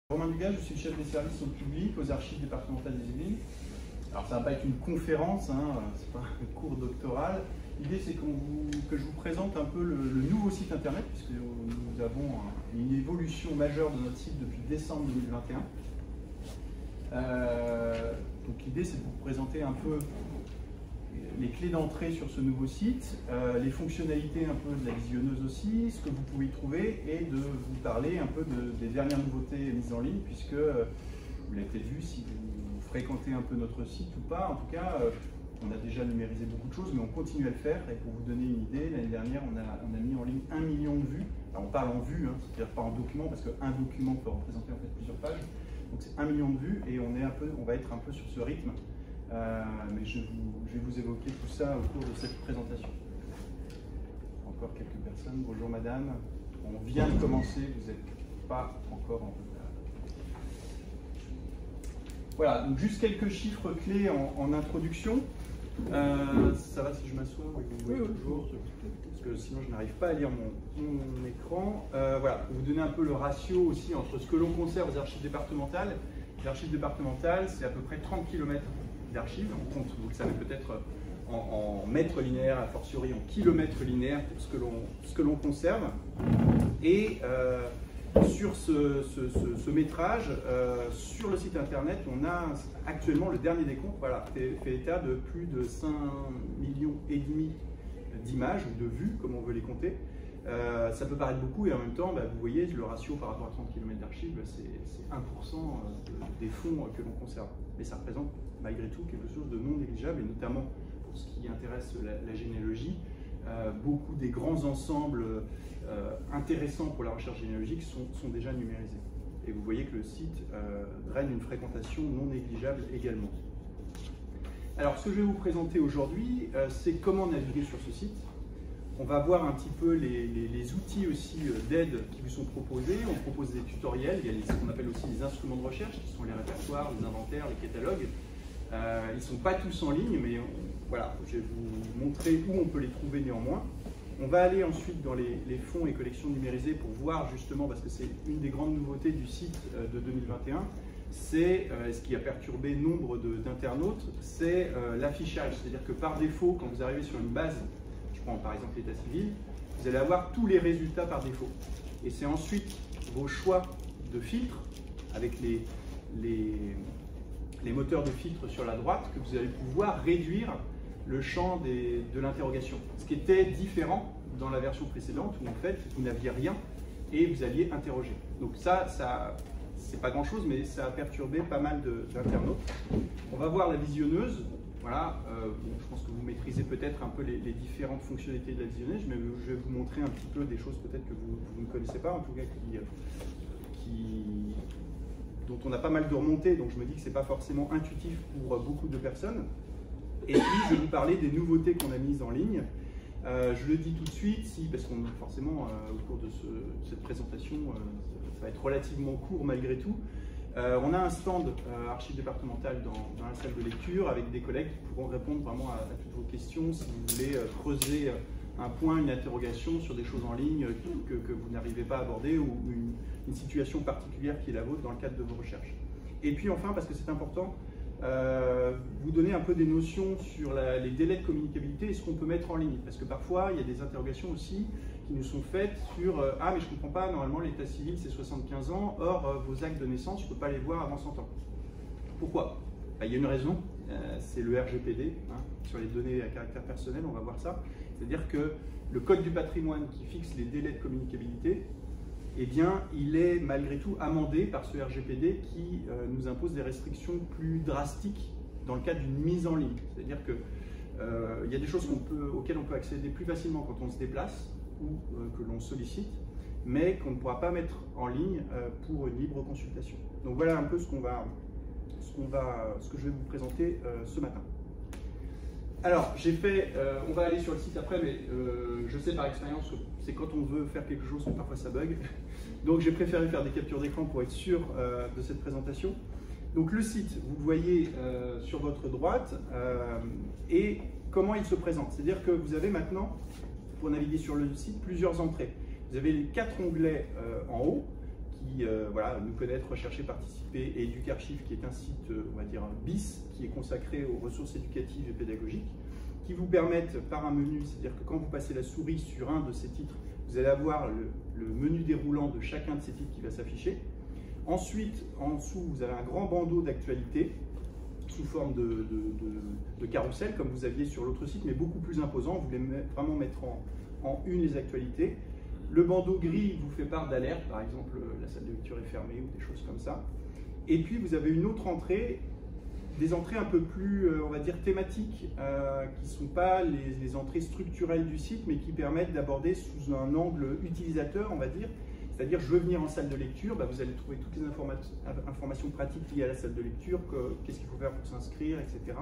Romain Dugas, je suis chef des services au public aux archives départementales des Yvelines. Alors ça ne va pas être une conférence, hein, c'est pas un cours doctoral. L'idée c'est que je vous présente un peu le nouveau site internet, puisque nous avons une évolution majeure de notre site depuis décembre 2021. Donc l'idée c'est de vous présenter un peu les clés d'entrée sur ce nouveau site, les fonctionnalités un peu de la visionneuse aussi, ce que vous pouvez y trouver, et de vous parler un peu des dernières nouveautés mises en ligne, puisque vous l'avez peut-être vu si vous fréquentez un peu notre site ou pas. En tout cas, on a déjà numérisé beaucoup de choses, mais on continue à le faire. Et pour vous donner une idée, l'année dernière, on a mis en ligne 1 million de vues. Alors on parle en vues, hein, c'est-à-dire pas en document, parce qu'un document peut représenter en fait plusieurs pages. Donc c'est 1 million de vues, et on va être un peu sur ce rythme. Mais je vais vous évoquer tout ça au cours de cette présentation. Encore quelques personnes. Bonjour madame. On vient de commencer, vous n'êtes pas encore en retard. Voilà, donc juste quelques chiffres clés en introduction. Ça va si je m'assois? Oui, toujours. Parce que sinon je n'arrive pas à lire mon écran. Voilà, pour vous donner un peu le ratio aussi entre ce que l'on conserve aux archives départementales. Les archives départementales, c'est à peu près 30 km d'archives. On compte, vous le savez peut-être, en mètres linéaires, a fortiori en kilomètres linéaires pour ce que l'on conserve. Et sur ce métrage, sur le site internet, on a actuellement le dernier décompte, voilà, fait état de plus de 5,5 millions d'images ou de vues, comme on veut les compter. Ça peut paraître beaucoup, et en même temps, vous voyez, le ratio par rapport à 30 km d'archives, c'est 1% des fonds que l'on conserve. Mais ça représente malgré tout quelque chose de non négligeable, et notamment pour ce qui intéresse la généalogie, beaucoup des grands ensembles intéressants pour la recherche généalogique sont déjà numérisés. Et vous voyez que le site draine une fréquentation non négligeable également. Alors, ce que je vais vous présenter aujourd'hui, c'est comment naviguer sur ce site. On va voir un petit peu les outils aussi d'aide qui vous sont proposés. On propose des tutoriels, il y a ce qu'on appelle aussi les instruments de recherche, qui sont les répertoires, les inventaires, les catalogues. Ils ne sont pas tous en ligne, mais voilà, je vais vous montrer où on peut les trouver néanmoins. On va aller ensuite dans les fonds et collections numérisées pour voir justement, parce que c'est une des grandes nouveautés du site de 2021, c'est ce qui a perturbé nombre d'internautes, c'est l'affichage. C'est-à-dire que par défaut, quand vous arrivez sur une base, je prends par exemple l'état civil, vous allez avoir tous les résultats par défaut. Et c'est ensuite vos choix de filtres avec les moteurs de filtre sur la droite que vous allez pouvoir réduire le champ de l'interrogation. Ce qui était différent dans la version précédente où en fait vous n'aviez rien et vous alliez interroger. Donc ça c'est pas grand chose, mais ça a perturbé pas mal d'internautes. On va voir la visionneuse. Voilà, je pense que vous maîtrisez peut-être un peu les différentes fonctionnalités de la visionneuse, mais je vais vous montrer un petit peu des choses peut-être que vous ne connaissez pas, en tout cas dont on a pas mal de remontées, donc je me dis que ce n'est pas forcément intuitif pour beaucoup de personnes. Et puis, je vais vous parler des nouveautés qu'on a mises en ligne. Je le dis tout de suite, parce qu'on forcément, au cours de cette présentation, ça va être relativement court malgré tout. On a un stand archives départementales dans la salle de lecture avec des collègues qui pourront répondre vraiment à toutes vos questions si vous voulez creuser un point, une interrogation sur des choses en ligne que vous n'arrivez pas à aborder ou une situation particulière qui est la vôtre dans le cadre de vos recherches. Et puis enfin, parce que c'est important, vous donner un peu des notions sur les délais de communicabilité et ce qu'on peut mettre en ligne. Parce que parfois, il y a des interrogations aussi qui nous sont faites sur « Ah, mais je ne comprends pas, normalement l'état civil c'est 75 ans, or vos actes de naissance, je ne peux pas les voir avant 100 ans. » Pourquoi? Il y a une raison, c'est le RGPD, hein, sur les données à caractère personnel, on va voir ça. C'est-à-dire que le Code du patrimoine qui fixe les délais de communicabilité, eh bien, il est malgré tout amendé par ce RGPD qui nous impose des restrictions plus drastiques dans le cadre d'une mise en ligne. C'est-à-dire qu'il y a des choses auxquelles on peut accéder plus facilement quand on se déplace ou que l'on sollicite, mais qu'on ne pourra pas mettre en ligne pour une libre consultation. Donc voilà un peu ce que je vais vous présenter ce matin. Alors, on va aller sur le site après, mais je sais par expérience que c'est quand on veut faire quelque chose que parfois ça bug. Donc j'ai préféré faire des captures d'écran pour être sûr de cette présentation. Donc le site, vous le voyez sur votre droite, et comment il se présente. C'est-à-dire que vous avez maintenant, pour naviguer sur le site, plusieurs entrées. Vous avez les 4 onglets en haut qui voilà, nous connaître, rechercher, participer, et EducArchive, qui est un site, on va dire, bis, qui est consacré aux ressources éducatives et pédagogiques, qui vous permettent par un menu, c'est-à-dire que quand vous passez la souris sur un de ces titres, vous allez avoir le menu déroulant de chacun de ces titres qui va s'afficher. Ensuite, en dessous, vous avez un grand bandeau d'actualité sous forme de carrousel, comme vous aviez sur l'autre site, mais beaucoup plus imposant. Vous voulez vraiment mettre en une les actualités. Le bandeau gris vous fait part d'alertes, par exemple la salle de lecture est fermée ou des choses comme ça. Et puis vous avez une autre entrée, des entrées un peu plus, on va dire, thématiques, qui ne sont pas les entrées structurelles du site, mais qui permettent d'aborder sous un angle utilisateur, on va dire. C'est-à-dire, je veux venir en salle de lecture, bah, vous allez trouver toutes les informations pratiques liées à la salle de lecture, qu'est-ce qu'il faut faire pour s'inscrire, etc.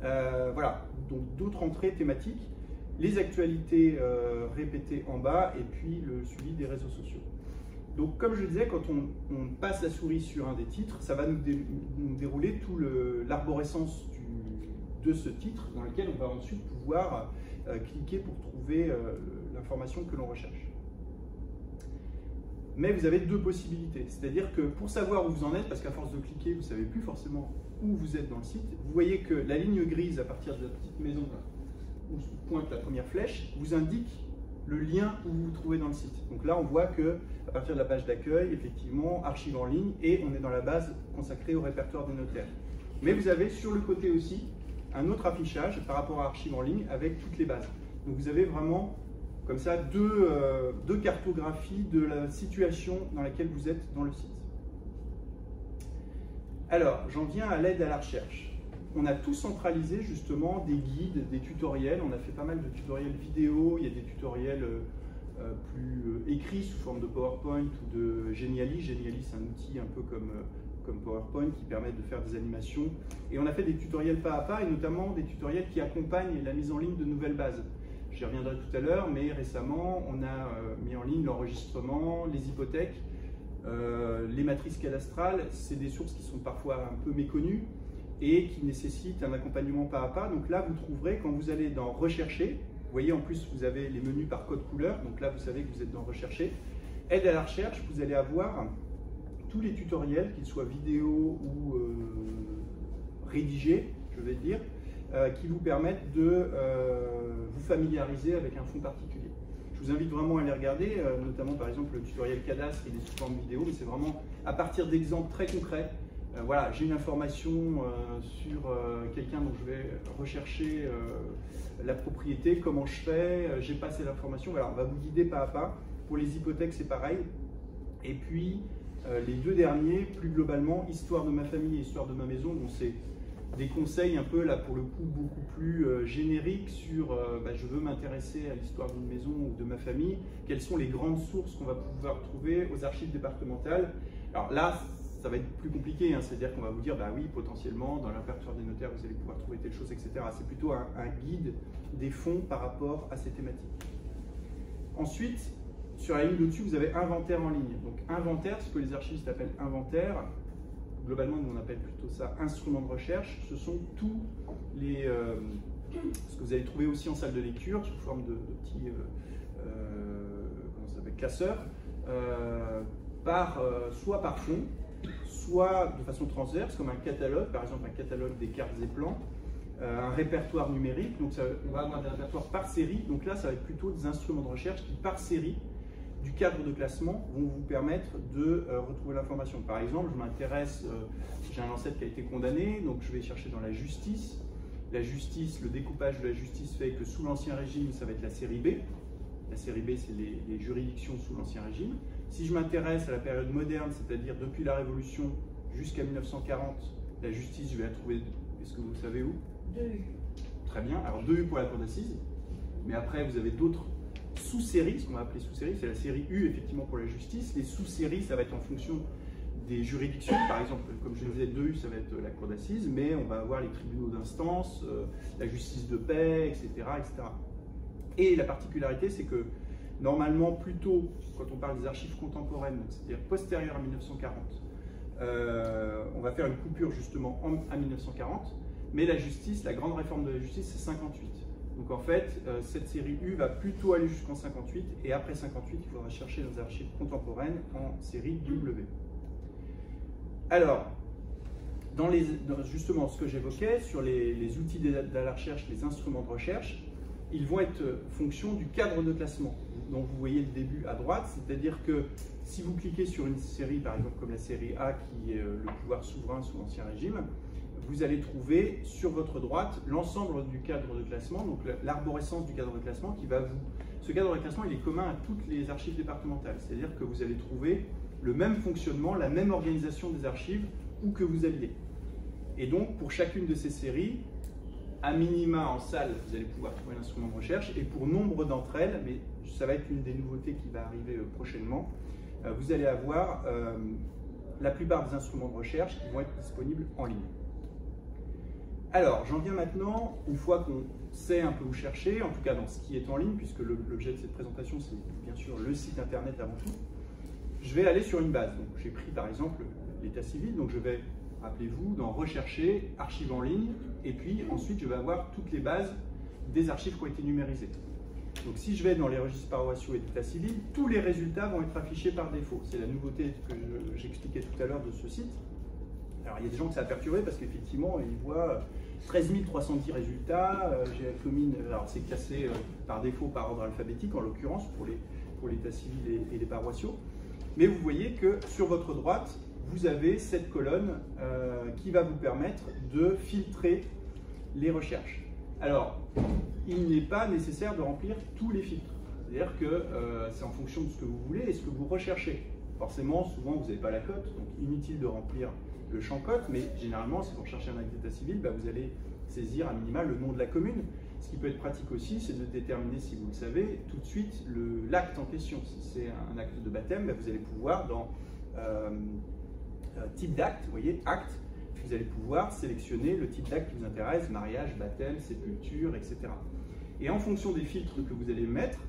Voilà, donc d'autres entrées thématiques. Les actualités répétées en bas et puis le suivi des réseaux sociaux. Donc comme je le disais, quand on passe la souris sur un des titres, ça va nous dérouler tout l'arborescence de ce titre dans lequel on va ensuite pouvoir cliquer pour trouver l'information que l'on recherche. Mais vous avez deux possibilités, c'est-à-dire que pour savoir où vous en êtes, parce qu'à force de cliquer, vous ne savez plus forcément où vous êtes dans le site, vous voyez que la ligne grise à partir de la petite maison là, où pointe la première flèche, vous indique le lien où vous vous trouvez dans le site. Donc là, on voit que à partir de la page d'accueil, effectivement, archives en ligne, et on est dans la base consacrée au répertoire des notaires. Mais vous avez sur le côté aussi un autre affichage par rapport à archives en ligne avec toutes les bases. Donc vous avez vraiment comme ça deux cartographies de la situation dans laquelle vous êtes dans le site. Alors, j'en viens à l'aide à la recherche. On a tout centralisé justement des guides, des tutoriels. On a fait pas mal de tutoriels vidéo, il y a des tutoriels plus écrits sous forme de PowerPoint ou de Geniali. Geniali, c'est un outil un peu comme PowerPoint qui permet de faire des animations. Et on a fait des tutoriels pas à pas, et notamment des tutoriels qui accompagnent la mise en ligne de nouvelles bases. J'y reviendrai tout à l'heure, mais récemment, on a mis en ligne l'enregistrement, les hypothèques, les matrices cadastrales. C'est des sources qui sont parfois un peu méconnues et qui nécessitent un accompagnement pas à pas. Donc là, vous trouverez, quand vous allez dans « Rechercher », vous voyez en plus, vous avez les menus par code couleur, donc là, vous savez que vous êtes dans « Rechercher ». Aide à la recherche, vous allez avoir tous les tutoriels, qu'ils soient vidéo ou rédigés, je vais dire, qui vous permettent de vous familiariser avec un fond particulier. Je vous invite vraiment à les regarder, notamment par exemple le tutoriel cadastre, il est sous forme vidéo, mais c'est vraiment à partir d'exemples très concrets. Voilà, j'ai une information sur quelqu'un dont je vais rechercher la propriété, comment je fais, j'ai passé l'information, voilà, on va vous guider pas à pas. Pour les hypothèques, c'est pareil. Et puis, les deux derniers, plus globalement, histoire de ma famille et histoire de ma maison, bon, c'est des conseils un peu, là, pour le coup, beaucoup plus génériques sur je veux m'intéresser à l'histoire d'une maison ou de ma famille, quelles sont les grandes sources qu'on va pouvoir trouver aux archives départementales. Alors là, ça va être plus compliqué, hein, c'est-à-dire qu'on va vous dire, bah oui, potentiellement, dans le répertoire des notaires, vous allez pouvoir trouver telle chose, etc. C'est plutôt un guide des fonds par rapport à ces thématiques. Ensuite, sur la ligne au-dessus, vous avez inventaire en ligne. Donc inventaire, ce que les archivistes appellent inventaire, globalement, nous on appelle plutôt ça instrument de recherche. Ce sont tous les ce que vous allez trouver aussi en salle de lecture sous forme de petits comment ça s'appelle, classeurs, soit par fond, soit de façon transverse, comme un catalogue, par exemple un catalogue des cartes et plans, un répertoire numérique. Donc on va avoir des répertoires par série. Donc là, ça va être plutôt des instruments de recherche qui, par série, du cadre de classement, vont vous permettre de retrouver l'information. Par exemple, je m'intéresse, j'ai un ancêtre qui a été condamné, donc je vais chercher dans la justice. La justice, le découpage de la justice fait que sous l'Ancien Régime, ça va être la série B. La série B, c'est les juridictions sous l'Ancien Régime. Si je m'intéresse à la période moderne, c'est-à-dire depuis la Révolution jusqu'à 1940, la justice, je vais la trouver, est-ce que vous savez où? 2U. Très bien, alors 2U pour la cour d'assises, mais après vous avez d'autres sous-séries, ce qu'on va appeler sous-séries, c'est la série U effectivement pour la justice. Les sous-séries, ça va être en fonction des juridictions, par exemple, comme je le disais, 2U, ça va être la cour d'assises, mais on va avoir les tribunaux d'instance, la justice de paix, etc., etc. Et la particularité, c'est que normalement, plutôt, quand on parle des archives contemporaines, c'est-à-dire postérieures à 1940, on va faire une coupure justement à 1940, mais la justice, la grande réforme de la justice, c'est 58. Donc en fait, cette série U va plutôt aller jusqu'en 58, et après 58, il faudra chercher dans les archives contemporaines en série W. Alors, justement, ce que j'évoquais sur les outils de la recherche, les instruments de recherche, ils vont être fonction du cadre de classement. Donc vous voyez le début à droite, c'est-à-dire que si vous cliquez sur une série, par exemple comme la série A, qui est le pouvoir souverain sous l'Ancien Régime, vous allez trouver sur votre droite l'ensemble du cadre de classement, donc l'arborescence du cadre de classement qui va vous... Ce cadre de classement, il est commun à toutes les archives départementales, c'est-à-dire que vous allez trouver le même fonctionnement, la même organisation des archives, où que vous alliez. Et donc, pour chacune de ces séries, à minima en salle, vous allez pouvoir trouver l'instrument de recherche, et pour nombre d'entre elles, mais ça va être une des nouveautés qui va arriver prochainement, vous allez avoir la plupart des instruments de recherche qui vont être disponibles en ligne. Alors, j'en viens maintenant, une fois qu'on sait un peu où chercher, en tout cas dans ce qui est en ligne, puisque l'objet de cette présentation, c'est bien sûr le site internet avant tout, je vais aller sur une base. Donc, j'ai pris par exemple l'état civil, donc je vais, rappelez-vous, dans Rechercher, Archives en ligne, et puis ensuite je vais avoir toutes les bases des archives qui ont été numérisées. Donc si je vais dans les registres paroissiaux et d'état civil, tous les résultats vont être affichés par défaut. C'est la nouveauté que j'expliquais tout à l'heure de ce site. Alors il y a des gens que ça a perturbé parce qu'effectivement ils voient 13 310 résultats, j'ai la commune, alors c'est classé par défaut par ordre alphabétique en l'occurrence pour l'état civil et les paroissiaux. Mais vous voyez que sur votre droite, vous avez cette colonne qui va vous permettre de filtrer les recherches. Alors, il n'est pas nécessaire de remplir tous les filtres. C'est-à-dire que c'est en fonction de ce que vous voulez et ce que vous recherchez. Forcément, souvent, vous n'avez pas la cote, donc inutile de remplir le champ cote, mais généralement, si vous recherchez un acte d'état civil, vous allez saisir à minima le nom de la commune. Ce qui peut être pratique aussi, c'est de déterminer, si vous le savez, tout de suite l'acte en question. Si c'est un acte de baptême, vous allez pouvoir, dans type d'acte, vous voyez, acte, vous allez pouvoir sélectionner le type d'acte qui vous intéresse, mariage, baptême, sépulture, etc. Et en fonction des filtres que vous allez mettre,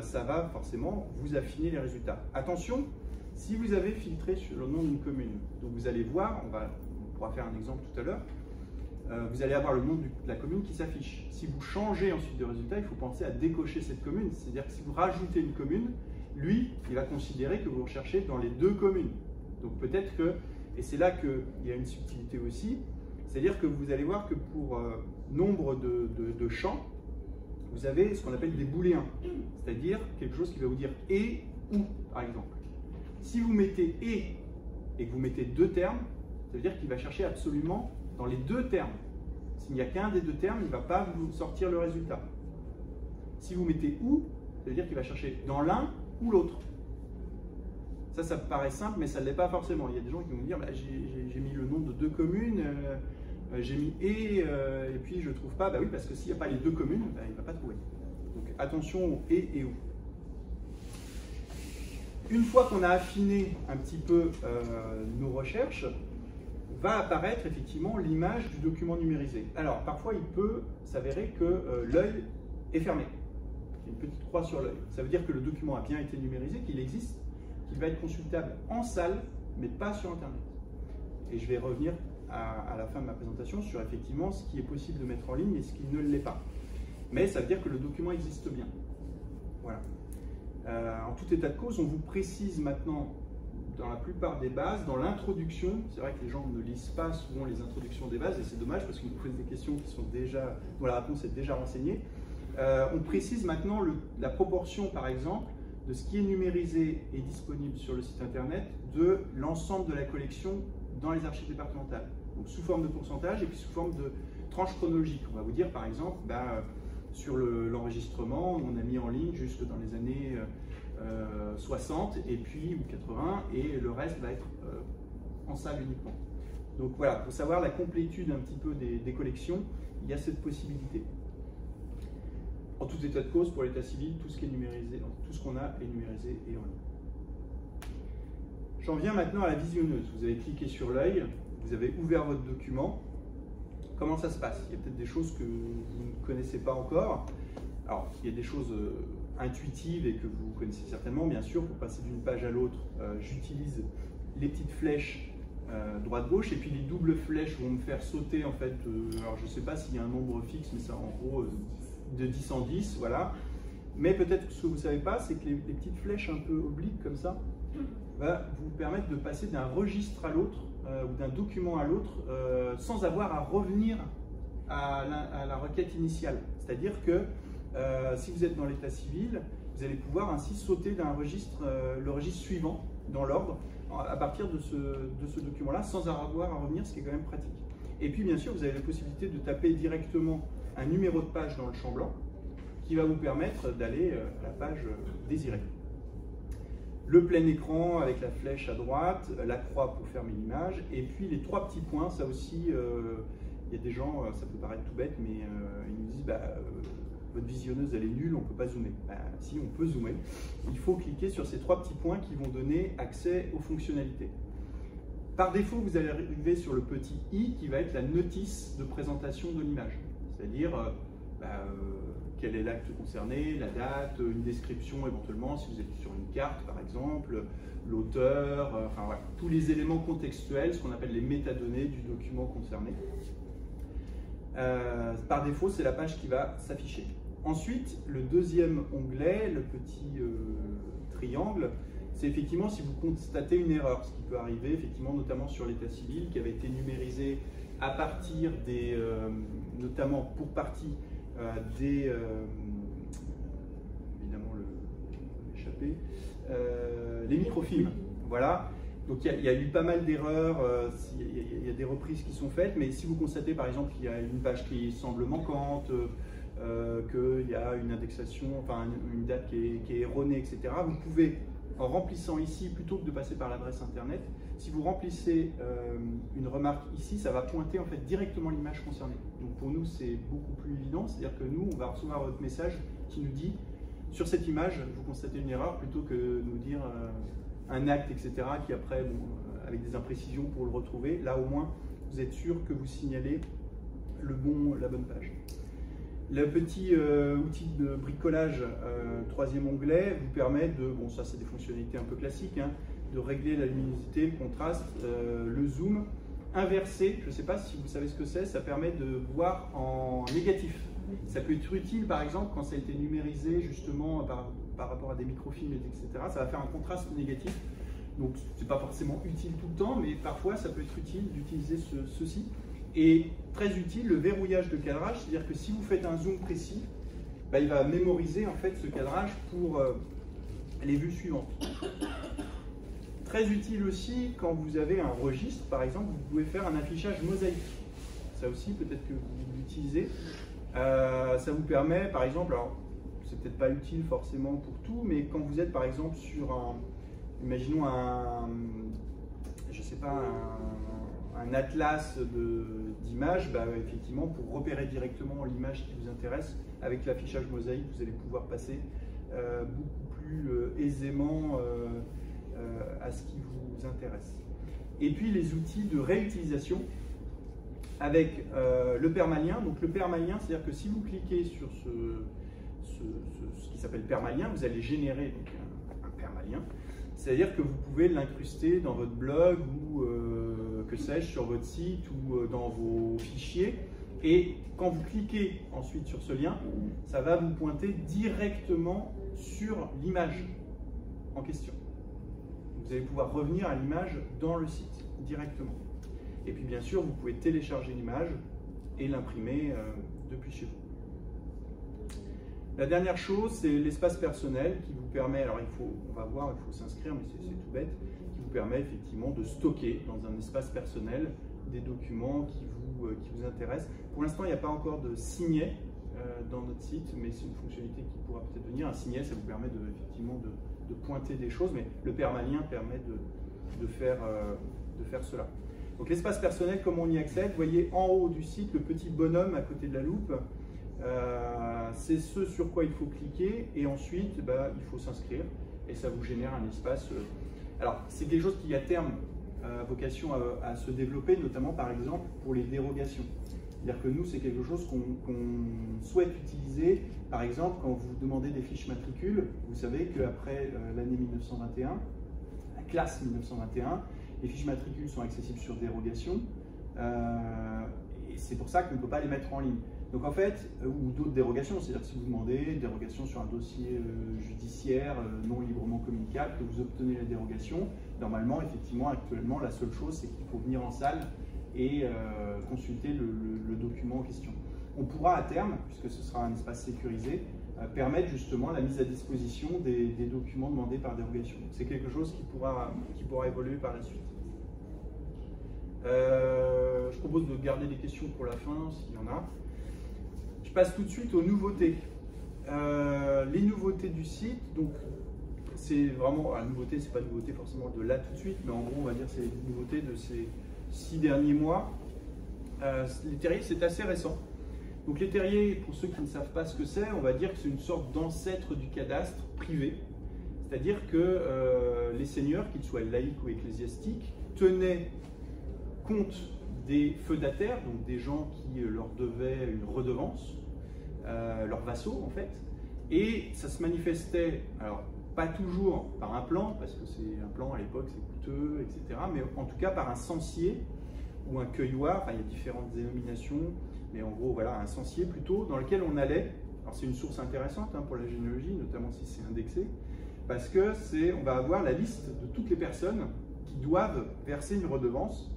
ça va forcément vous affiner les résultats. Attention, si vous avez filtré sur le nom d'une commune, donc vous allez voir, on pourra faire un exemple tout à l'heure, vous allez avoir le nom de la commune qui s'affiche. Si vous changez ensuite de résultat, il faut penser à décocher cette commune. C'est-à-dire que si vous rajoutez une commune, lui, il va considérer que vous recherchez dans les deux communes. Donc peut-être que, et c'est là qu'il y a une subtilité aussi, c'est-à-dire que vous allez voir que pour nombre de champs, vous avez ce qu'on appelle des booléens, c'est-à-dire quelque chose qui va vous dire et ou, par exemple. Si vous mettez et que vous mettez deux termes, ça veut dire qu'il va chercher absolument dans les deux termes. S'il n'y a qu'un des deux termes, il ne va pas vous sortir le résultat. Si vous mettez ou, ça veut dire qu'il va chercher dans l'un ou l'autre. Ça me paraît simple, mais ça ne l'est pas forcément. Il y a des gens qui vont me dire, j'ai mis le nom de deux communes, j'ai mis et puis je ne trouve pas. Oui, parce que s'il n'y a pas les deux communes, il ne va pas trouver. Donc attention au et ou. Une fois qu'on a affiné un petit peu nos recherches, va apparaître effectivement l'image du document numérisé. Alors parfois il peut s'avérer que l'œil est fermé. Il y a une petite croix sur l'œil. Ça veut dire que le document a bien été numérisé, qu'il existe, qu'il va être consultable en salle, mais pas sur Internet. Et je vais revenir à la fin de ma présentation sur effectivement ce qui est possible de mettre en ligne et ce qui ne l'est pas. Mais ça veut dire que le document existe bien. Voilà. En tout état de cause, on vous précise maintenant dans la plupart des bases, dans l'introduction, c'est vrai que les gens ne lisent pas souvent les introductions des bases et c'est dommage parce qu'ils nous posent des questions qui sont déjà, dont la réponse est déjà renseignée. On précise maintenant la proportion, par exemple, de ce qui est numérisé et disponible sur le site internet de l'ensemble de la collection dans les archives départementales. Donc sous forme de pourcentage et puis sous forme de tranche chronologique. On va vous dire par exemple, sur l'enregistrement, on a mis en ligne jusque dans les années 60 et puis ou 80 et le reste va être en salle uniquement. Donc voilà, pour savoir la complétude un petit peu des collections, il y a cette possibilité. En tout état de cause, pour l'état civil, tout ce qui est numérisé, tout ce qu'on a est numérisé et en ligne. J'en viens maintenant à la visionneuse. Vous avez cliqué sur l'œil, vous avez ouvert votre document. Comment ça se passe? Il y a peut-être des choses que vous ne connaissez pas encore. Alors, il y a des choses intuitives et que vous connaissez certainement, bien sûr. Pour passer d'une page à l'autre, j'utilise les petites flèches droite-gauche et puis les doubles flèches vont me faire sauter en fait. Alors, je ne sais pas s'il y a un nombre fixe, mais ça, en gros, de 10 en 10, voilà. Mais peut-être ce que vous ne savez pas, c'est que les petites flèches un peu obliques comme ça va vous permettre de passer d'un registre à l'autre ou d'un document à l'autre sans avoir à revenir à la requête initiale. C'est-à-dire que si vous êtes dans l'état civil, vous allez pouvoir ainsi sauter d'un registre, le registre suivant dans l'ordre à partir de ce document-là sans avoir à revenir, ce qui est quand même pratique. Et puis bien sûr, vous avez la possibilité de taper directement un numéro de page dans le champ blanc qui va vous permettre d'aller à la page désirée. Le plein écran avec la flèche à droite, la croix pour fermer l'image, et puis les 3 petits points, ça aussi, il y a des gens, ça peut paraître tout bête, mais ils nous disent votre visionneuse elle est nulle, on ne peut pas zoomer. Si, on peut zoomer. Il faut cliquer sur ces 3 petits points qui vont donner accès aux fonctionnalités. Par défaut, vous allez arriver sur le petit i qui va être la notice de présentation de l'image, c'est-à-dire quel est l'acte concerné, la date, une description éventuellement, si vous êtes sur une carte par exemple, l'auteur, enfin voilà, tous les éléments contextuels, ce qu'on appelle les métadonnées du document concerné. Par défaut, c'est la page qui va s'afficher. Ensuite, le deuxième onglet, le petit triangle, c'est effectivement si vous constatez une erreur, ce qui peut arriver effectivement notamment sur l'état civil qui avait été numérisé à partir des, notamment pour partie des, évidemment l'échappée, les microfilms, voilà. Donc il y a eu pas mal d'erreurs, il y a des reprises qui sont faites, mais si vous constatez par exemple qu'il y a une page qui semble manquante, qu'il y a une indexation, enfin une date qui est erronée, etc., vous pouvez, en remplissant ici, plutôt que de passer par l'adresse internet, si vous remplissez une remarque ici, ça va pointer en fait directement l'image concernée. Donc pour nous, c'est beaucoup plus évident, c'est-à-dire que nous, on va recevoir votre message qui nous dit sur cette image, vous constatez une erreur, plutôt que nous dire un acte, etc., qui après, avec des imprécisions pour le retrouver, là au moins, vous êtes sûr que vous signalez la bonne page. Le petit outil de bricolage, troisième onglet, vous permet de, bon ça c'est des fonctionnalités un peu classiques, hein, de régler la luminosité, le contraste, le zoom, inversé, je ne sais pas si vous savez ce que c'est, ça permet de voir en négatif. Ça peut être utile par exemple quand ça a été numérisé justement par rapport à des microfilms, etc. Ça va faire un contraste négatif, donc c'est pas forcément utile tout le temps, mais parfois ça peut être utile d'utiliser ceci. Et très utile, le verrouillage de cadrage, c'est-à-dire que si vous faites un zoom précis, il va mémoriser en fait ce cadrage pour les vues suivantes. Très utile aussi quand vous avez un registre, par exemple, vous pouvez faire un affichage mosaïque. Ça aussi, peut-être que vous l'utilisez. Ça vous permet, par exemple, alors c'est peut-être pas utile forcément pour tout, mais quand vous êtes par exemple sur imaginons je sais pas, un atlas d'images, effectivement, pour repérer directement l'image qui vous intéresse, avec l'affichage mosaïque, vous allez pouvoir passer beaucoup plus aisément à ce qui vous intéresse. Et puis les outils de réutilisation avec le permalien. Donc le permalien, c'est-à-dire que si vous cliquez sur ce qui s'appelle permalien, vous allez générer donc, un permalien. C'est-à-dire que vous pouvez l'incruster dans votre blog ou que sais-je, sur votre site ou dans vos fichiers. Et quand vous cliquez ensuite sur ce lien, ça va vous pointer directement sur l'image en question. Vous allez pouvoir revenir à l'image dans le site directement. Et puis bien sûr, vous pouvez télécharger l'image et l'imprimer depuis chez vous. La dernière chose, c'est l'espace personnel qui vous permet, alors on va voir, il faut s'inscrire, mais c'est tout bête, qui vous permet effectivement de stocker dans un espace personnel des documents qui vous intéressent. Pour l'instant, il n'y a pas encore de signet dans notre site, mais c'est une fonctionnalité qui pourra peut-être venir. Un signet, ça vous permet effectivement de pointer des choses, mais le permalien permet de faire cela. Donc l'espace personnel, comment on y accède? Vous voyez en haut du site le petit bonhomme à côté de la loupe. C'est ce sur quoi il faut cliquer et ensuite il faut s'inscrire et ça vous génère un espace. Alors c'est quelque chose qui à terme a vocation à se développer, notamment par exemple pour les dérogations. C'est-à-dire que nous c'est quelque chose qu'on souhaite utiliser, par exemple quand vous demandez des fiches matricules, vous savez qu'après l'année 1921, la classe 1921, les fiches matricules sont accessibles sur dérogation. c'est pour ça qu'on ne peut pas les mettre en ligne. Donc en fait, ou d'autres dérogations, c'est-à-dire que si vous demandez une dérogation sur un dossier judiciaire non librement communicable, que vous obtenez la dérogation, normalement, effectivement, actuellement, la seule chose, c'est qu'il faut venir en salle et consulter le document en question. On pourra à terme, puisque ce sera un espace sécurisé, permettre justement la mise à disposition des documents demandés par dérogation. C'est quelque chose qui pourra évoluer par la suite. Je propose de garder des questions pour la fin, s'il y en a. Je passe tout de suite aux nouveautés. Les nouveautés du site, donc c'est vraiment, la nouveauté, c'est pas une nouveauté forcément de là tout de suite, mais en gros, on va dire c'est les nouveautés de ces 6 derniers mois. Les terriers, c'est assez récent. Donc les terriers, pour ceux qui ne savent pas ce que c'est, on va dire que c'est une sorte d'ancêtre du cadastre privé. C'est-à-dire que les seigneurs, qu'ils soient laïcs ou ecclésiastiques, tenaient compte des feudataires, donc des gens qui leur devaient une redevance, leurs vassaux en fait, et ça se manifestait, alors pas toujours par un plan, parce que c'est un plan à l'époque c'est coûteux, etc., mais en tout cas par un censier ou un cueilloir, enfin il y a différentes dénominations, mais en gros voilà, un censier plutôt, dans lequel on allait, alors c'est une source intéressante pour la généalogie, notamment si c'est indexé, parce que on va avoir la liste de toutes les personnes qui doivent verser une redevance,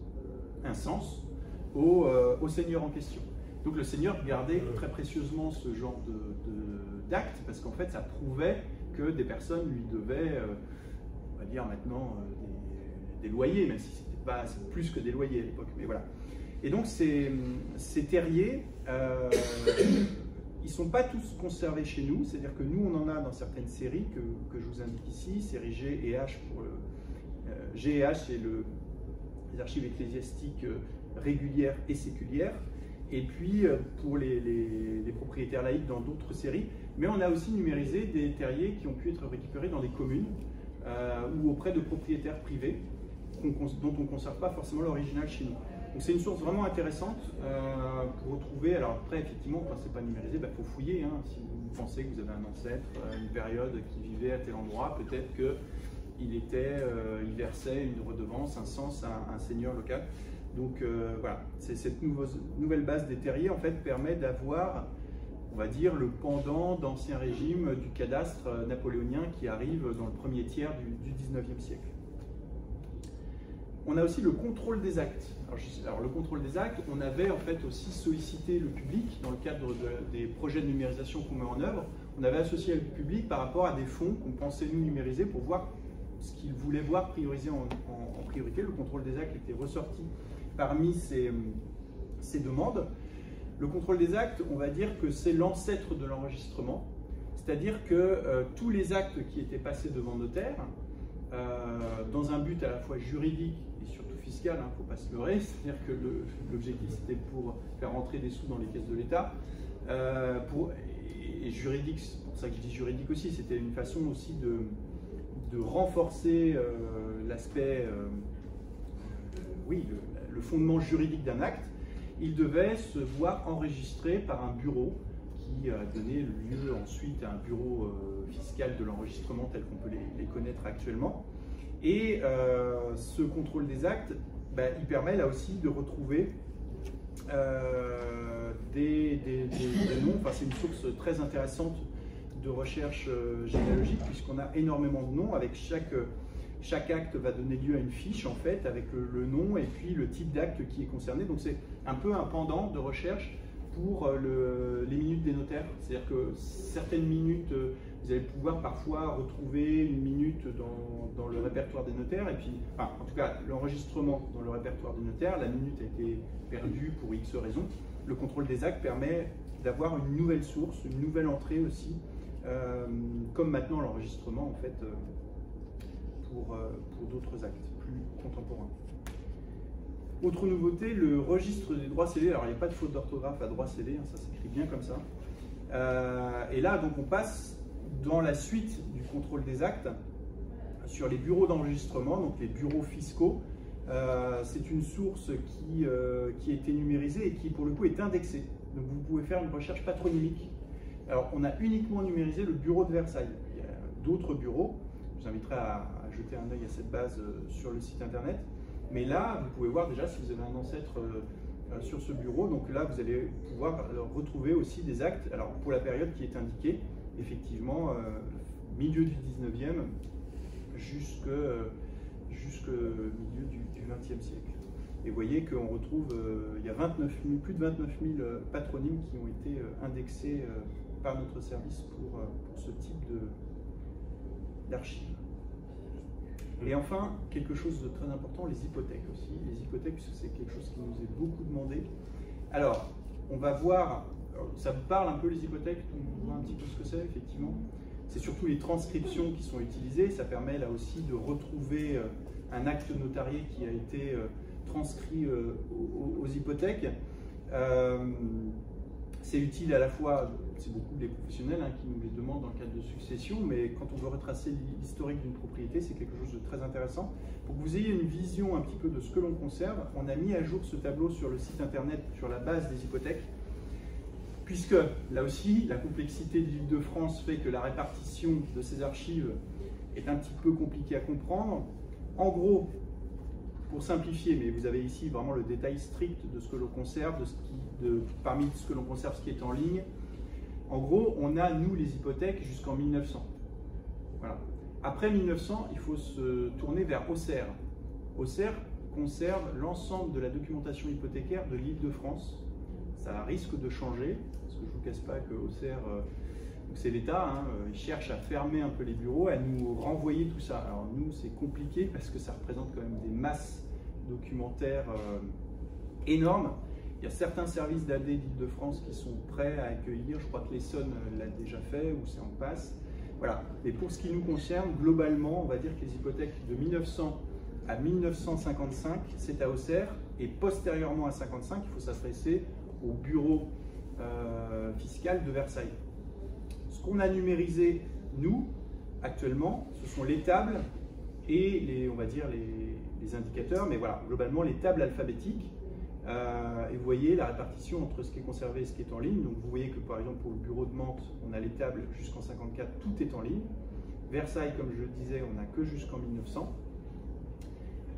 un cens, au seigneur en question. Donc le seigneur gardait très précieusement ce genre d'acte, parce qu'en fait ça prouvait que des personnes lui devaient, on va dire maintenant, des loyers, même si c'était pas plus que des loyers à l'époque, mais voilà. Et donc ces terriers, ils ne sont pas tous conservés chez nous, c'est-à-dire que nous on en a dans certaines séries que je vous indique ici, série G et H pour G et H c'est les archives ecclésiastiques régulières et séculières, et puis pour les propriétaires laïcs dans d'autres séries, mais on a aussi numérisé des terriers qui ont pu être récupérés dans des communes ou auprès de propriétaires privés dont on ne conserve pas forcément l'original chez nous. Donc c'est une source vraiment intéressante pour retrouver, alors après effectivement quand c'est pas numérisé, il faut fouiller, si vous pensez que vous avez un ancêtre, une période qui vivait à tel endroit, peut-être que il versait une redevance, un cens à un seigneur local. Donc voilà, cette nouvelle base des terriers en fait permet d'avoir, on va dire, le pendant d'ancien régime du cadastre napoléonien qui arrive dans le premier tiers du 19e siècle. On a aussi le contrôle des actes. Alors le contrôle des actes, on avait en fait aussi sollicité le public dans le cadre des projets de numérisation qu'on met en œuvre. On avait associé le public par rapport à des fonds qu'on pensait nous numériser pour voir ce qu'ils voulaient voir priorisé en priorité. Le contrôle des actes était ressorti parmi ces demandes. Le contrôle des actes, on va dire que c'est l'ancêtre de l'enregistrement, c'est-à-dire que tous les actes qui étaient passés devant notaire, dans un but à la fois juridique et surtout fiscal, il ne faut pas se leurrer, c'est-à-dire que l'objectif c'était pour faire rentrer des sous dans les caisses de l'État, et juridique, c'est pour ça que je dis juridique aussi, c'était une façon aussi de renforcer l'aspect, oui, le fondement juridique d'un acte. Il devait se voir enregistré par un bureau qui a donné lieu ensuite à un bureau fiscal de l'enregistrement tel qu'on peut les connaître actuellement. Et ce contrôle des actes, il permet là aussi de retrouver des noms. Enfin, c'est une source très intéressante de recherche généalogique puisqu'on a énormément de noms. Avec chaque acte va donner lieu à une fiche en fait avec le nom et puis le type d'acte qui est concerné. Donc c'est un peu un pendant de recherche pour les minutes des notaires. C'est-à-dire que certaines minutes, vous allez pouvoir parfois retrouver une minute dans le répertoire des notaires, et puis, enfin, en tout cas, l'enregistrement dans le répertoire des notaires, la minute a été perdue pour X raisons. Le contrôle des actes permet d'avoir une nouvelle source, une nouvelle entrée aussi, comme maintenant l'enregistrement, en fait, pour d'autres actes plus contemporains. Autre nouveauté, le registre des droits scellés. Alors, il n'y a pas de faute d'orthographe à droit scellé, ça s'écrit bien comme ça. Et là, donc, on passe dans la suite du contrôle des actes sur les bureaux d'enregistrement, donc les bureaux fiscaux. C'est une source qui a été numérisée et qui, pour le coup, est indexée. Donc, vous pouvez faire une recherche patronymique. Alors, on a uniquement numérisé le bureau de Versailles. Il y a d'autres bureaux. Je vous inviterai à jeter un œil à cette base sur le site internet. Mais là, vous pouvez voir déjà si vous avez un ancêtre sur ce bureau. Donc là, vous allez pouvoir retrouver aussi des actes, alors pour la période qui est indiquée, effectivement, milieu du 19e jusqu'au milieu du 20e siècle. Et vous voyez qu'on retrouve, il y a plus de 29 000 patronymes qui ont été indexés par notre service pour ce type d'archives. Et enfin, quelque chose de très important, les hypothèques aussi. Les hypothèques, puisque c'est quelque chose qui nous est beaucoup demandé. Alors, on va voir, ça vous parle un peu les hypothèques, on voit un petit peu ce que c'est, effectivement. C'est surtout les transcriptions qui sont utilisées. Ça permet là aussi de retrouver un acte notarié qui a été transcrit aux hypothèques. C'est utile à la fois, c'est beaucoup des professionnels qui nous les demandent dans le cadre de succession, mais quand on veut retracer l'historique d'une propriété, c'est quelque chose de très intéressant. Pour que vous ayez une vision un petit peu de ce que l'on conserve, on a mis à jour ce tableau sur le site internet sur la base des hypothèques, puisque là aussi, la complexité de l'Île-de-France fait que la répartition de ces archives est un petit peu compliquée à comprendre. En gros, pour simplifier, mais vous avez ici vraiment le détail strict de ce que l'on conserve, parmi ce que l'on conserve, ce qui est en ligne. En gros, on a, nous, les hypothèques jusqu'en 1900. Voilà. Après 1900, il faut se tourner vers Auxerre. Auxerre conserve l'ensemble de la documentation hypothécaire de l'Île-de-France. Ça risque de changer, parce que je ne vous casse pas que Auxerre, c'est l'État, il cherche à fermer un peu les bureaux, à nous renvoyer tout ça. Alors nous, c'est compliqué parce que ça représente quand même des masses documentaires énormes. Il y a certains services d'AD d'Île-de-France qui sont prêts à accueillir, je crois que l'Essonne l'a déjà fait, ou c'est en passe. Voilà. Et pour ce qui nous concerne, globalement, on va dire que les hypothèques de 1900 à 1955, c'est à Auxerre, et postérieurement à 55, il faut s'adresser au bureau fiscal de Versailles. Ce qu'on a numérisé, nous, actuellement, ce sont les tables et on va dire les indicateurs, mais voilà, globalement les tables alphabétiques. Et vous voyez la répartition entre ce qui est conservé et ce qui est en ligne. Donc vous voyez que par exemple pour le bureau de Mantes, on a les tables jusqu'en 54, tout est en ligne. Versailles, comme je le disais, on n'a que jusqu'en 1900.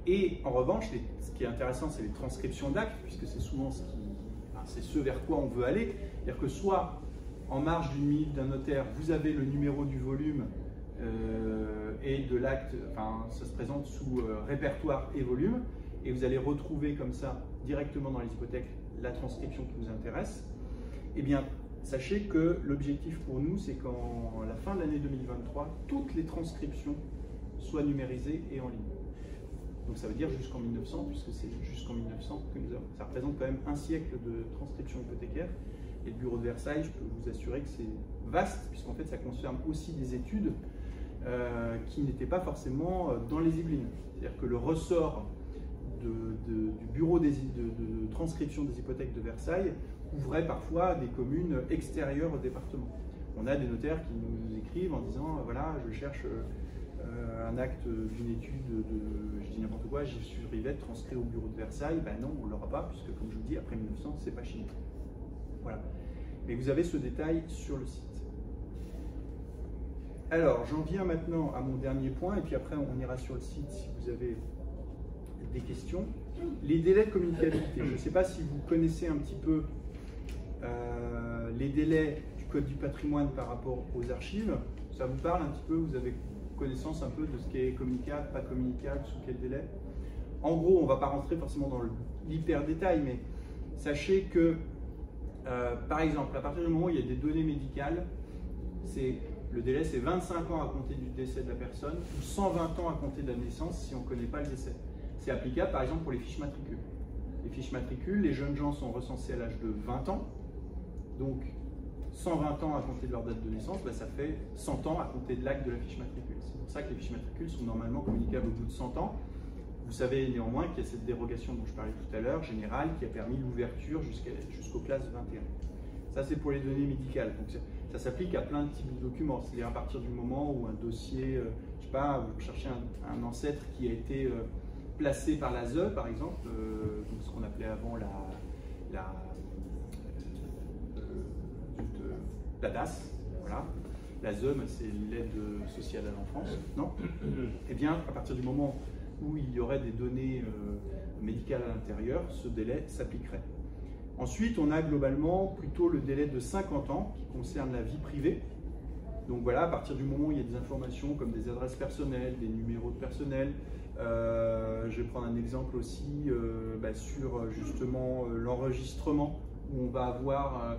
Et en revanche, ce qui est intéressant, c'est les transcriptions d'actes, puisque c'est souvent c'est ce vers quoi on veut aller. C'est-à-dire que soit en marge d'une minute d'un notaire, vous avez le numéro du volume et de l'acte, enfin ça se présente sous répertoire et volume, et vous allez retrouver comme ça directement dans les hypothèques la transcription qui vous intéresse. Eh bien, sachez que l'objectif pour nous, c'est qu'en la fin de l'année 2023, toutes les transcriptions soient numérisées et en ligne. Donc ça veut dire jusqu'en 1900, puisque c'est jusqu'en 1900 que nous avons. Ça représente quand même un siècle de transcription hypothécaire. Et le bureau de Versailles, je peux vous assurer que c'est vaste, puisqu'en fait ça concerne aussi des études qui n'étaient pas forcément dans les Yvelines. C'est-à-dire que le ressort du bureau de transcription des hypothèques de Versailles couvrait parfois des communes extérieures au département. On a des notaires qui nous écrivent en disant voilà, je cherche un acte d'une étude je dis n'importe quoi, j'y suis Rivette transcrit au bureau de Versailles. Ben non, on ne l'aura pas, puisque comme je vous dis, après 1900, c'est pas chez nous. Voilà. Mais vous avez ce détail sur le site. Alors, j'en viens maintenant à mon dernier point, et puis après on ira sur le site si vous avez des questions. Les délais de communicabilité. Je ne sais pas si vous connaissez un petit peu les délais du Code du patrimoine par rapport aux archives. Ça vous parle un petit peu? Vous avez connaissance un peu de ce qui est communicable, pas communicable, sous quel délai? En gros, on ne va pas rentrer forcément dans l'hyper détail, mais sachez que, par exemple, à partir du moment où il y a des données médicales, le délai c'est 25 ans à compter du décès de la personne, ou 120 ans à compter de la naissance si on ne connaît pas le décès. C'est applicable par exemple pour les fiches matricules. Les fiches matricules, les jeunes gens sont recensés à l'âge de 20 ans, donc 120 ans à compter de leur date de naissance, bah, ça fait 100 ans à compter de l'acte de la fiche matricule. C'est pour ça que les fiches matricules sont normalement communicables au bout de 100 ans. Vous savez néanmoins qu'il y a cette dérogation dont je parlais tout à l'heure, générale, qui a permis l'ouverture jusqu'aux classes 21. Ça c'est pour les données médicales. Donc, ça s'applique à plein de types de documents. C'est-à-dire à partir du moment où un dossier, je sais pas, vous cherchez un ancêtre qui a été placé par la ZE, par exemple, donc ce qu'on appelait avant la DAS, voilà. La ZE, c'est l'aide sociale à l'enfance, non? Eh bien, à partir du moment où il y aurait des données médicales à l'intérieur, ce délai s'appliquerait. Ensuite, on a globalement plutôt le délai de 50 ans qui concerne la vie privée. Donc voilà, à partir du moment où il y a des informations comme des adresses personnelles, des numéros de personnel, je vais prendre un exemple aussi sur justement l'enregistrement, où on va avoir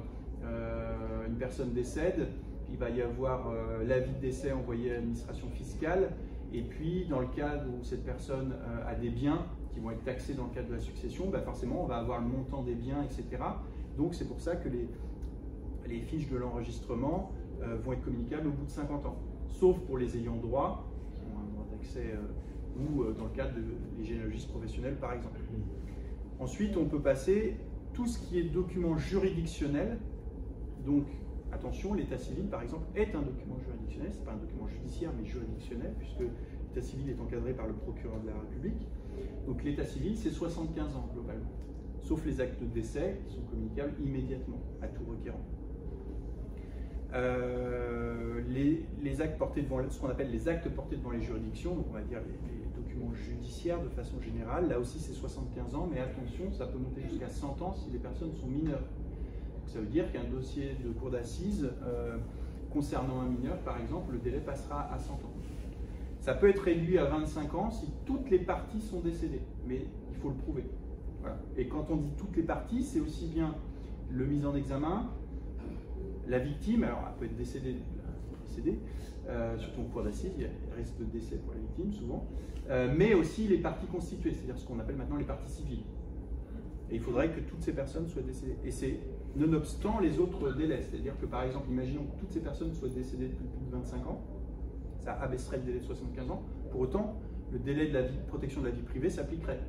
une personne décède, il va y avoir l'avis de décès envoyé à l'administration fiscale, et puis dans le cas où cette personne a des biens qui vont être taxés dans le cadre de la succession, forcément on va avoir le montant des biens, etc. Donc c'est pour ça que les fiches de l'enregistrement vont être communicables au bout de 50 ans, sauf pour les ayants droit, qui ont un droit d'accès, ou dans le cadre des généalogistes professionnels par exemple. Ensuite, on peut passer tout ce qui est document juridictionnel. Donc, attention, l'état civil par exemple est un document juridictionnel, ce n'est pas un document judiciaire mais juridictionnel, puisque l'état civil est encadré par le procureur de la République. Donc l'état civil, c'est 75 ans globalement, sauf les actes de décès qui sont communicables immédiatement à tout requérant. Les actes portés devant, ce qu'on appelle les actes portés devant les juridictions, donc on va dire les documents judiciaires de façon générale, là aussi c'est 75 ans, mais attention, ça peut monter jusqu'à 100 ans si les personnes sont mineures. Donc ça veut dire qu'un dossier de cour d'assises concernant un mineur, par exemple, le délai passera à 100 ans. Ça peut être réduit à 25 ans si toutes les parties sont décédées, mais il faut le prouver. Voilà. Et quand on dit toutes les parties, c'est aussi bien le mis en examen, la victime, alors elle peut être décédée, surtout en cour d'assises, il y a risque de décès pour la victime souvent, mais aussi les parties constituées, c'est-à-dire ce qu'on appelle maintenant les parties civiles. Et il faudrait que toutes ces personnes soient décédées. Et c'est nonobstant les autres délais, c'est-à-dire que par exemple, imaginons que toutes ces personnes soient décédées depuis plus de 25 ans, ça abaisserait le délai de 75 ans, pour autant, le délai de la protection de la vie privée s'appliquerait.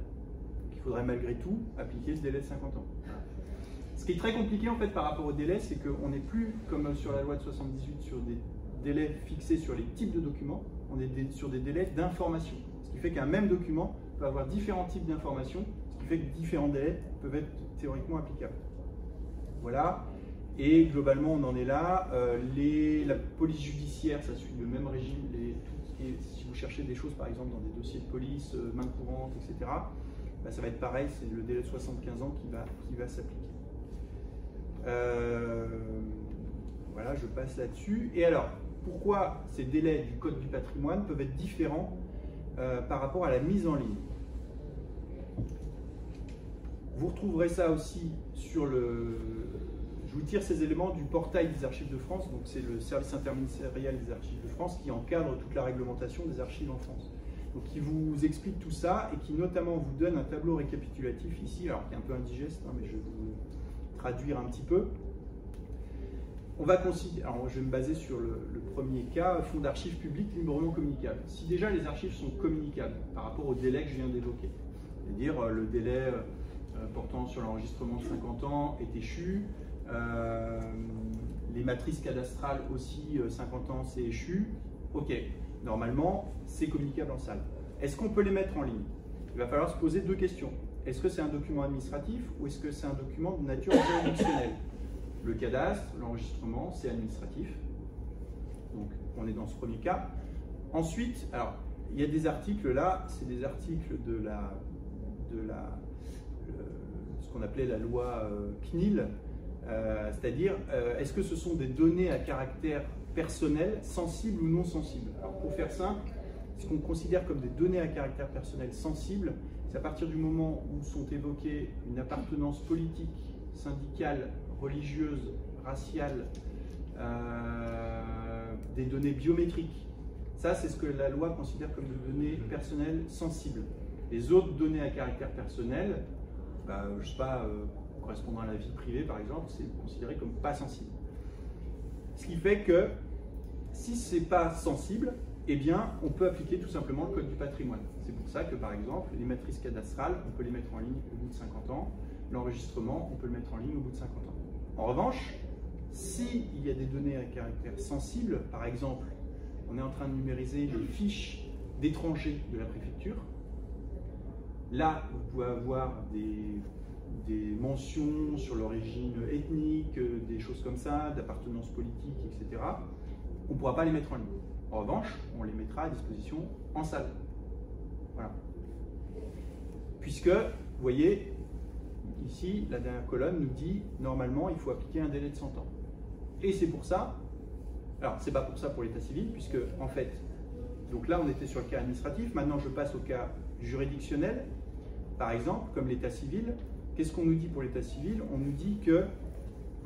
Il faudrait malgré tout appliquer le délai de 50 ans. Ce qui est très compliqué en fait par rapport au délai, c'est qu'on n'est plus comme sur la loi de 78 sur des délais fixés sur les types de documents, on est sur des délais d'information. Ce qui fait qu'un même document peut avoir différents types d'informations, ce qui fait que différents délais peuvent être théoriquement applicables. Voilà, et globalement on en est là. La police judiciaire, ça suit le même régime, si vous cherchez des choses par exemple dans des dossiers de police, main courante, etc., ça va être pareil, c'est le délai de 75 ans qui va s'appliquer. Voilà, je passe là-dessus. Et alors, pourquoi ces délais du Code du patrimoine peuvent être différents par rapport à la mise en ligne? Vous retrouverez ça aussi sur le... Je vous tire ces éléments du portail des Archives de France, donc c'est le service interministériel des Archives de France qui encadre toute la réglementation des archives en France. Donc qui vous explique tout ça et qui notamment vous donne un tableau récapitulatif ici, alors qui est un peu indigeste, hein, mais je vais vous traduire un petit peu. On va considérer, alors je vais me baser sur le premier cas, fonds d'archives publiques librement communicables. Si déjà les archives sont communicables par rapport au délai que je viens d'évoquer, c'est-à-dire le délai portant sur l'enregistrement de 50 ans est échu, les matrices cadastrales aussi 50 ans c'est échu, ok, normalement c'est communicable en salle. Est-ce qu'on peut les mettre en ligne? Il va falloir se poser deux questions. Est-ce que c'est un document administratif ou est-ce que c'est un document de nature juridictionnelle? Le cadastre, l'enregistrement, c'est administratif. Donc, on est dans ce premier cas. Ensuite, alors, il y a des articles là, c'est des articles de ce qu'on appelait la loi CNIL, c'est-à-dire, est-ce que ce sont des données à caractère personnel, sensibles ou non sensibles? Alors, pour faire simple, ce qu'on considère comme des données à caractère personnel sensibles, c'est à partir du moment où sont évoquées une appartenance politique, syndicale, religieuse, raciale, des données biométriques. Ça, c'est ce que la loi considère comme des données personnelles sensibles. Les autres données à caractère personnel, je ne sais pas, correspondant à la vie privée par exemple, c'est considéré comme pas sensible. Ce qui fait que si ce n'est pas sensible, eh bien, on peut appliquer tout simplement le Code du patrimoine. C'est pour ça que, par exemple, les matrices cadastrales, on peut les mettre en ligne au bout de 50 ans. L'enregistrement, on peut le mettre en ligne au bout de 50 ans. En revanche, s'il y a des données à caractère sensible, par exemple, on est en train de numériser les fiches d'étrangers de la préfecture, là, vous pouvez avoir des mentions sur l'origine ethnique, des choses comme ça, d'appartenance politique, etc. On ne pourra pas les mettre en ligne. En revanche, on les mettra à disposition en salle. Voilà. puisque, vous voyez, ici, la dernière colonne nous dit, normalement, il faut appliquer un délai de 100 ans. Et c'est pour ça, alors c'est pas pour ça pour l'état civil, puisque, en fait, donc là, on était sur le cas administratif, maintenant je passe au cas juridictionnel. Par exemple, comme l'état civil, qu'est-ce qu'on nous dit pour l'état civil? On nous dit que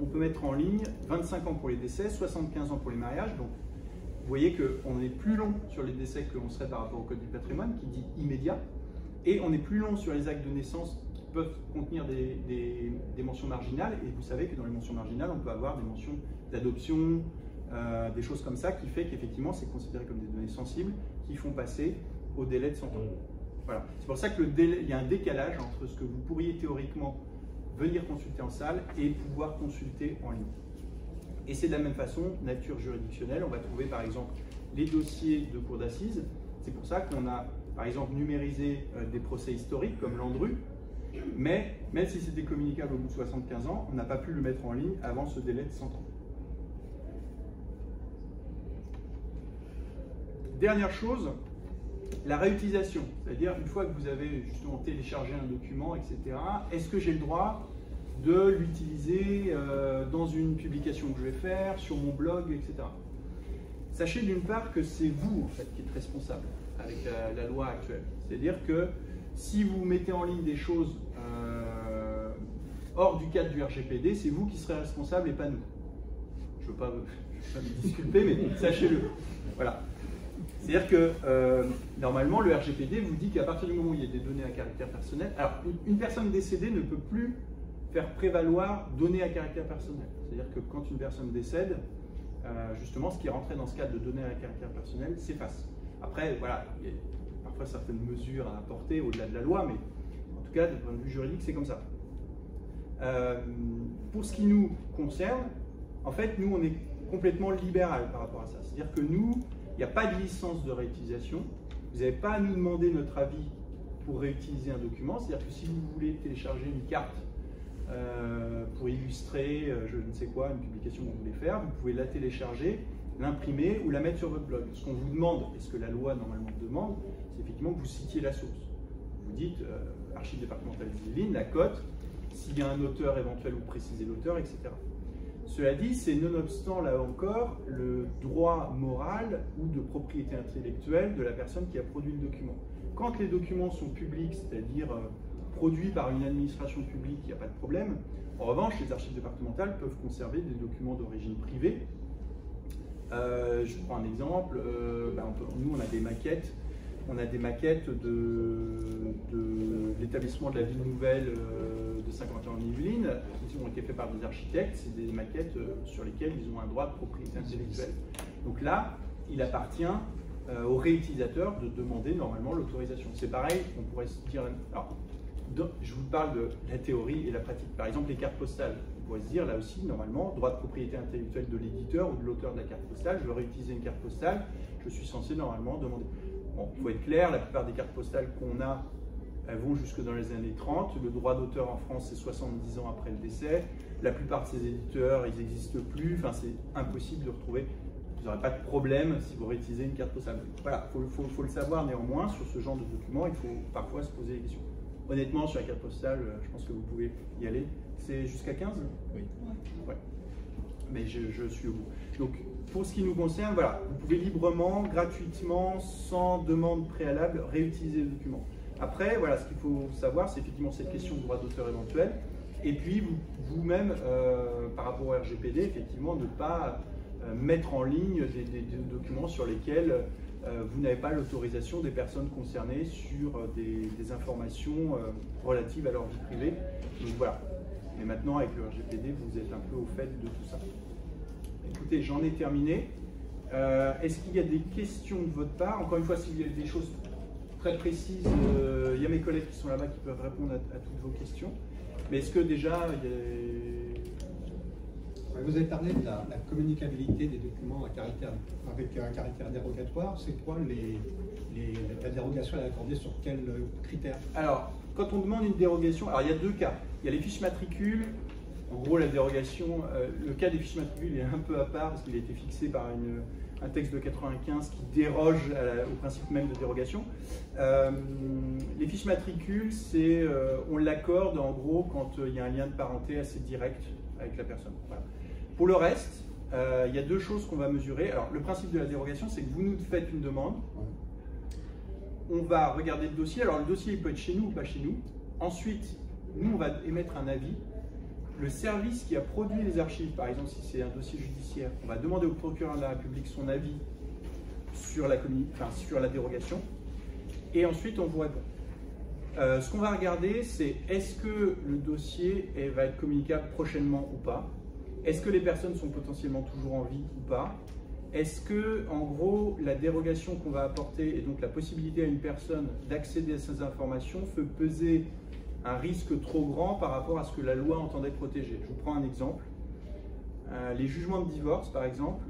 on peut mettre en ligne 25 ans pour les décès, 75 ans pour les mariages. Donc, vous voyez qu'on est plus long sur les décès que l'on serait par rapport au Code du patrimoine, qui dit immédiat. Et on est plus long sur les actes de naissance qui peuvent contenir des mentions marginales. Et vous savez que dans les mentions marginales, on peut avoir des mentions d'adoption, des choses comme ça, qui fait qu'effectivement, c'est considéré comme des données sensibles qui font passer au délai de 100 ans. Voilà. C'est pour ça qu'il y a un décalage entre ce que vous pourriez théoriquement venir consulter en salle et pouvoir consulter en ligne. Et c'est de la même façon, nature juridictionnelle, on va trouver par exemple les dossiers de cour d'assises. C'est pour ça qu'on a par exemple numérisé des procès historiques comme Landru, mais même si c'était communicable au bout de 75 ans, on n'a pas pu le mettre en ligne avant ce délai de 100 ans. Dernière chose, la réutilisation, c'est-à-dire une fois que vous avez justement téléchargé un document, etc., est-ce que j'ai le droit de l'utiliser dans une publication que je vais faire, sur mon blog, etc. Sachez d'une part que c'est vous en fait, qui êtes responsable avec la loi actuelle. C'est-à-dire que si vous mettez en ligne des choses hors du cadre du RGPD, c'est vous qui serez responsable et pas nous. Je ne veux pas me disculper, mais sachez-le. Voilà. C'est-à-dire que normalement, le RGPD vous dit qu'à partir du moment où il y a des données à caractère personnel, alors une personne décédée ne peut plus faire prévaloir données à caractère personnel. C'est-à-dire que quand une personne décède, justement, ce qui est rentré dans ce cadre de données à caractère personnel s'efface. Après, voilà, il y a parfois certaines mesures à apporter au-delà de la loi, mais en tout cas, du point de vue juridique, c'est comme ça. Pour ce qui nous concerne, en fait, nous, on est complètement libéral par rapport à ça. C'est-à-dire que nous, il n'y a pas de licence de réutilisation. Vous n'avez pas à nous demander notre avis pour réutiliser un document. C'est-à-dire que si vous voulez télécharger une carte pour illustrer, je ne sais quoi, une publication que vous voulez faire, vous pouvez la télécharger, l'imprimer ou la mettre sur votre blog. Ce qu'on vous demande, et ce que la loi normalement demande, c'est effectivement que vous citiez la source. Vous dites, archive départementale des Yvelines, la cote, s'il y a un auteur éventuel, vous précisez l'auteur, etc. Cela dit, c'est nonobstant, là encore, le droit moral ou de propriété intellectuelle de la personne qui a produit le document. Quand les documents sont publics, c'est-à-dire produits par une administration publique, il n'y a pas de problème. En revanche, les archives départementales peuvent conserver des documents d'origine privée. Je prends un exemple, nous on a des maquettes. On a des maquettes de l'établissement de la ville nouvelle de Saint-Quentin-en-Yvelines qui ont été faites par des architectes. C'est des maquettes sur lesquelles ils ont un droit de propriété intellectuelle. Donc là, il appartient aux réutilisateurs de demander normalement l'autorisation. C'est pareil, on pourrait se dire... Alors, je vous parle de la théorie et la pratique. Par exemple, les cartes postales. On pourrait se dire là aussi, normalement, droit de propriété intellectuelle de l'éditeur ou de l'auteur de la carte postale. Je veux réutiliser une carte postale, je suis censé normalement demander... Bon, il faut être clair, la plupart des cartes postales qu'on a, elles vont jusque dans les années 30. Le droit d'auteur en France, c'est 70 ans après le décès. La plupart de ces éditeurs, ils n'existent plus. Enfin, c'est impossible de retrouver. Vous n'aurez pas de problème si vous réutilisez une carte postale. Voilà, il faut le savoir néanmoins. Sur ce genre de document, il faut parfois se poser des questions. Honnêtement, sur la carte postale, je pense que vous pouvez y aller. C'est jusqu'à 15 ? Oui. Ouais. Mais je suis au bout. Donc, pour ce qui nous concerne, voilà, vous pouvez librement, gratuitement, sans demande préalable, réutiliser le document. Après, voilà, ce qu'il faut savoir, c'est effectivement cette question de droit d'auteur éventuel. Et puis, vous-même, par rapport au RGPD, effectivement, ne pas mettre en ligne des documents sur lesquels vous n'avez pas l'autorisation des personnes concernées sur des informations relatives à leur vie privée. Donc voilà. Mais maintenant, avec le RGPD, vous êtes un peu au fait de tout ça. Écoutez, j'en ai terminé. Est-ce qu'il y a des questions de votre part? Encore une fois, s'il y a des choses très précises, il y a mes collègues qui sont là-bas qui peuvent répondre à toutes vos questions. Mais est-ce que déjà, il y a... Vous avez parlé de la communicabilité des documents avec un caractère dérogatoire. C'est quoi la dérogation à accorder sur quels critères? Alors, quand on demande une dérogation, alors il y a deux cas. Il y a les fiches matricules. En gros, la dérogation, le cas des fiches matricules est un peu à part parce qu'il a été fixé par un texte de 95 qui déroge au principe même de dérogation. Les fiches matricules, on l'accorde en gros quand il y a un lien de parenté assez direct avec la personne. Voilà. Pour le reste, il y a deux choses qu'on va mesurer. Alors, le principe de la dérogation, c'est que vous nous faites une demande. On va regarder le dossier. Alors, le dossier, il peut être chez nous ou pas chez nous. Ensuite, nous, on va émettre un avis. Le service qui a produit les archives, par exemple, si c'est un dossier judiciaire, on va demander au procureur de la République son avis sur la dérogation. Et ensuite, on vous répond. Ce qu'on va regarder, c'est est-ce que le dossier va être communicable prochainement ou pas? Est-ce que les personnes sont potentiellement toujours en vie ou pas? Est-ce que, en gros, la dérogation qu'on va apporter et donc la possibilité à une personne d'accéder à ces informations fait peser un risque trop grand par rapport à ce que la loi entendait protéger? Je vous prends un exemple. Les jugements de divorce, par exemple,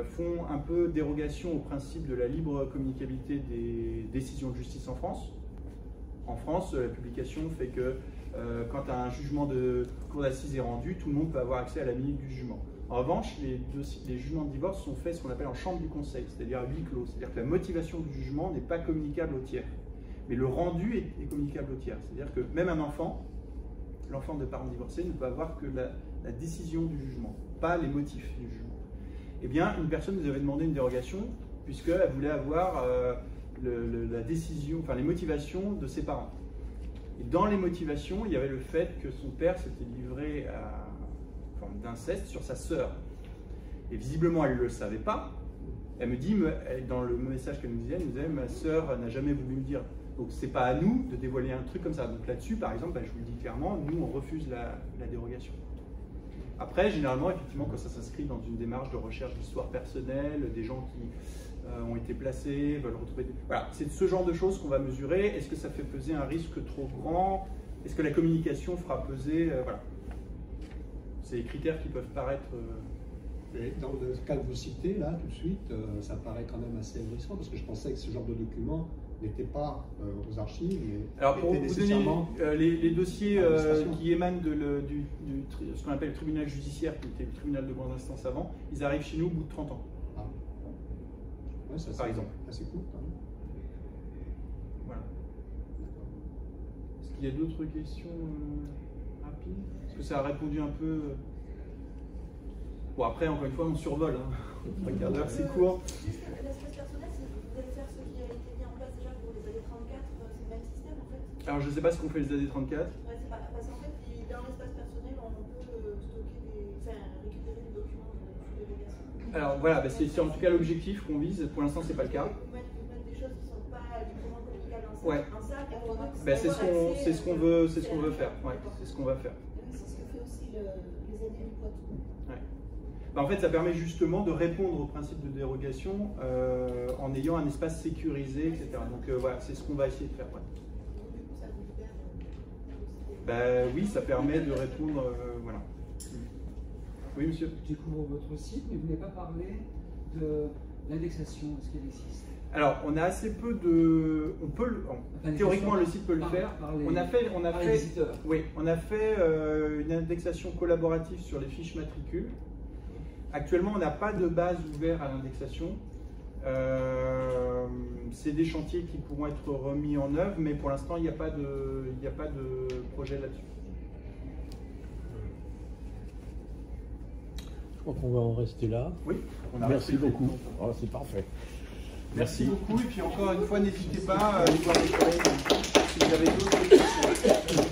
font un peu dérogation au principe de la libre communicabilité des décisions de justice en France. En France, la publication fait que quand un jugement de cour d'assises est rendu, tout le monde peut avoir accès à la minute du jugement. En revanche, les jugements de divorce sont faits ce qu'on appelle en chambre du conseil, c'est-à-dire à huis clos. C'est-à-dire que la motivation du jugement n'est pas communicable au tiers. Mais le rendu est communicable au tiers. C'est-à-dire que même un enfant, l'enfant de parents divorcés, ne peut avoir que la décision du jugement, pas les motifs du jugement. Eh bien, une personne nous avait demandé une dérogation puisqu'elle voulait avoir la décision, enfin les motivations de ses parents. Et dans les motivations, il y avait le fait que son père s'était livré à une forme d'inceste sur sa sœur. Et visiblement, elle ne le savait pas. Elle me dit, dans le message qu'elle nous disait, ma sœur n'a jamais voulu me dire. Donc, ce n'est pas à nous de dévoiler un truc comme ça. Donc là-dessus, par exemple, je vous le dis clairement, nous, on refuse la dérogation. Après, généralement, effectivement, quand ça s'inscrit dans une démarche de recherche d'histoire personnelle, des gens qui ont été placés, veulent retrouver... Voilà, c'est ce genre de choses qu'on va mesurer. Est-ce que ça fait peser un risque trop grand? Est-ce que la communication fera peser... Voilà. C'est des critères qui peuvent paraître... Et dans le cas que vous citez, là, tout de suite, ça paraît quand même assez ahurissant, parce que je pensais que ce genre de document n'était pas aux archives, mais alors pour vous donner les dossiers qui émanent de ce qu'on appelle le tribunal judiciaire, qui était le tribunal de grande instance avant, ils arrivent chez nous au bout de 30 ans. Ah. Ouais, ça, par exemple. Assez court, quand même. Voilà. Est-ce qu'il y a d'autres questions rapides? Est-ce que ça a répondu un peu? Bon, après, encore une fois, on survole. Hein. 3 quarts d'heure, c'est court. Juste l'espace personnel, vous allez faire ce qui a été mis en place déjà pour les années 34, c'est le même système en fait? Alors, je ne sais pas ce qu'on fait les années 34. Ouais, c'est pas, parce qu'en fait, dans l'espace personnel, on peut récupérer des documents de délégation. Alors voilà, c'est en tout cas l'objectif qu'on vise. Pour l'instant, c'est pas le cas. Vous mettre des choses qui ne sont pas librement communicables Ouais. en salle, C'est ce qu'on veut faire. Ouais, c'est ce qu'on va faire. C'est ce que fait aussi les aînés du Poitou. Ouais. En fait, ça permet justement de répondre au principe de dérogation en ayant un espace sécurisé, etc. Donc voilà, c'est ce qu'on va essayer de faire. Ouais. Oui, ça permet de répondre. Voilà. Oui, monsieur. Je découvre votre site, mais vous n'avez pas parlé de l'indexation. Est-ce qu'elle existe? Alors, on a assez peu de. Théoriquement, le site peut le faire. On a fait une indexation collaborative sur les fiches matricules. Actuellement, on n'a pas de base ouverte à l'indexation. C'est des chantiers qui pourront être remis en œuvre, mais pour l'instant, il n'y a pas de projet là-dessus. Je crois qu'on va en rester là. Oui, merci beaucoup. Oh, c'est parfait. Merci beaucoup. Et puis encore une fois, n'hésitez pas à aller voir les collègues si vous avez d'autres questions.